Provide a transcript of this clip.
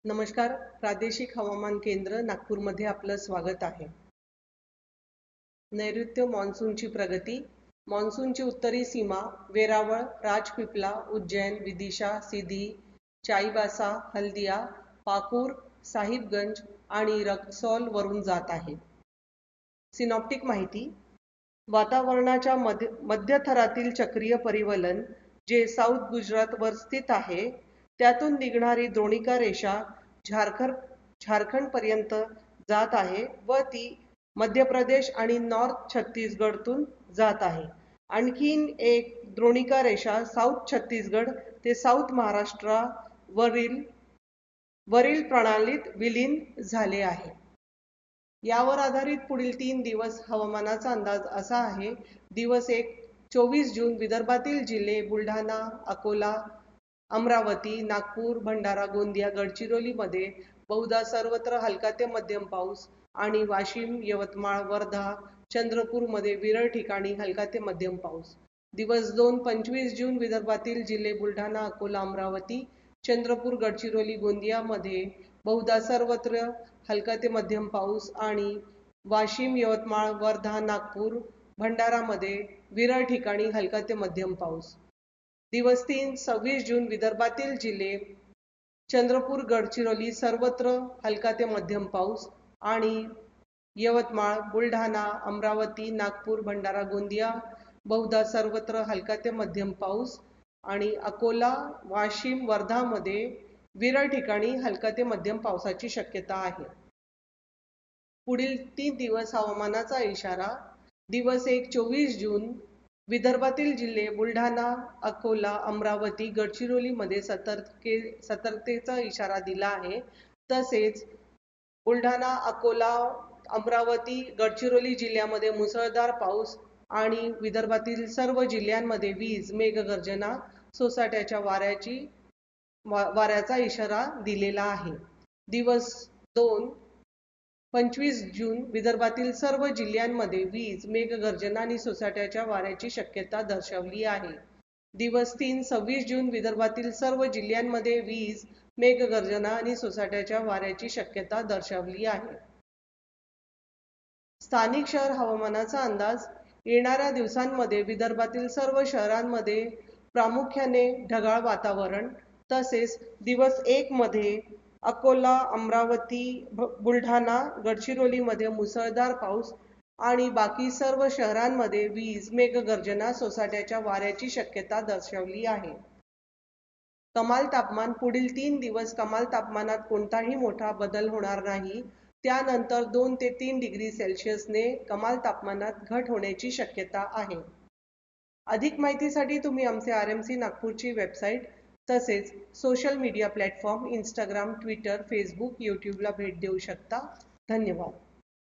नमस्कार. प्रादेशिक हवामान केंद्र नागपूरमध्ये आपलं स्वागत आहे. नैऋत्य मान्सूनची प्रगती. मान्सूनची उत्तरी सीमा वेरावळ, राजपीपला, उज्जैन, विदिशा, सीधी, चाईबासा, हल्दिया, पाकूर, साहिबगंज आणि रक्सौल वरून जात आहे. सिनॉप्टिक माहिती. वातावरणाच्या मध्य थरातील चक्रीय परिवलन जे साऊथ गुजरातवर स्थित आहे, त्यातून निघणारी द्रोणिका रेषा झारखंड पर्यंत जात आहे व ती मध्य प्रदेश आणि नॉर्थ छत्तीसगडतून जात आहे. आणखीन एक द्रोणिका रेषा साऊथ छत्तीसगड ते साऊथ महाराष्ट्रावरील प्रणालीत विलीन झाले आहे. यावर आधारित पुढील 3 दिवस हवामानाचा अंदाज असा आहे. दिवस 1 24 जून विदर्भातील जिल्हे बुलढाणा, अकोला, अमरावती, नागपूर, भंडारा, गोंदिया, गडचिरोलीमध्ये बहुधा सर्वत्र हलका ते मध्यम पाऊस आणि वाशिम, यवतमाळ, वर्धा, चंद्रपूरमध्ये विरळ ठिकाणी हलका ते मध्यम पाऊस. दिवस 2 25 जून विदर्भातील जिल्हे बुलढाणा, अकोला, अमरावती, चंद्रपूर, गडचिरोली, गोंदियामध्ये बहुधा सर्वत्र हलका ते मध्यम पाऊस आणि वाशिम, यवतमाळ, वर्धा, नागपूर, भंडारामध्ये विरळ ठिकाणी हलका ते मध्यम पाऊस. दिवस 3 26 जून विदर्भातील जिल्हे चंद्रपूर, गडचिरोली सर्वत्र हलका ते मध्यम पाऊस आणि यवतमाळ, बुलढाणा, अमरावती, नागपूर, भंडारा, गोंदिया बहुधा सर्वत्र हलका ते मध्यम पाऊस आणि अकोला, वाशिम, वर्धामध्ये विरळ ठिकाणी हलका ते मध्यम पावसाची शक्यता आहे. पुढील 3 दिवस हवामानाचा इशारा. दिवस 1 24 जून विदर्भातील जिल्हे बुलढाणा, अकोला, अमरावती, गडचिरोलीमध्ये सतर्कतेचा इशारा दिला आहे. तसेच बुलढाणा, अकोला, अमरावती, गडचिरोली जिल्ह्यामध्ये मुसळधार पाऊस आणि विदर्भातील सर्व जिल्ह्यांमध्ये वीज, मेघगर्जना, सोसाट्याच्या वाऱ्याचा इशारा दिलेला आहे. दिवस 2 25 जून विदर्भातील सर्व जिल्ह्यांमध्ये वीज, मेघगर्जना आणि सोसाट्याच्या वाऱ्याची शक्यता दर्शवली आहे. दिवस 3 26 जून विदर्भातील सर्व जिल्ह्यांमध्ये वीज, मेघगर्जना आणि सोसाट्याच्या वाऱ्याची शक्यता दर्शवली आहे. स्थानिक शहर हवामानाचा अंदाज. येणाऱ्या दिवसांमध्ये विदर्भातील सर्व शहरांमध्ये प्रामुख्याने ढगाळ वातावरण. तसेच दिवस 1 मध्ये अकोला, अमरावती, बुलढाणा, गडचिरोलीमध्ये मुसळधार पाऊस आणि बाकी सर्व शहरांमध्ये वीज, मेघगर्जना, सोसाट्याच्या वाऱ्याची शक्यता दर्शवली आहे. कमाल तापमान. पुढील 3 दिवस कमाल तापमानात कोणताही मोठा बदल होणार नाही. त्यानंतर 2 ते 3 डिग्री सेल्सिअसने कमाल तापमानात घट होण्याची शक्यता आहे. अधिक माहितीसाठी तुम्ही आमचे RMC नागपूरची वेबसाईट तसेच social media platform Instagram, Twitter, Facebook, यूट्यूबला भेट देऊ शकता. धन्यवाद.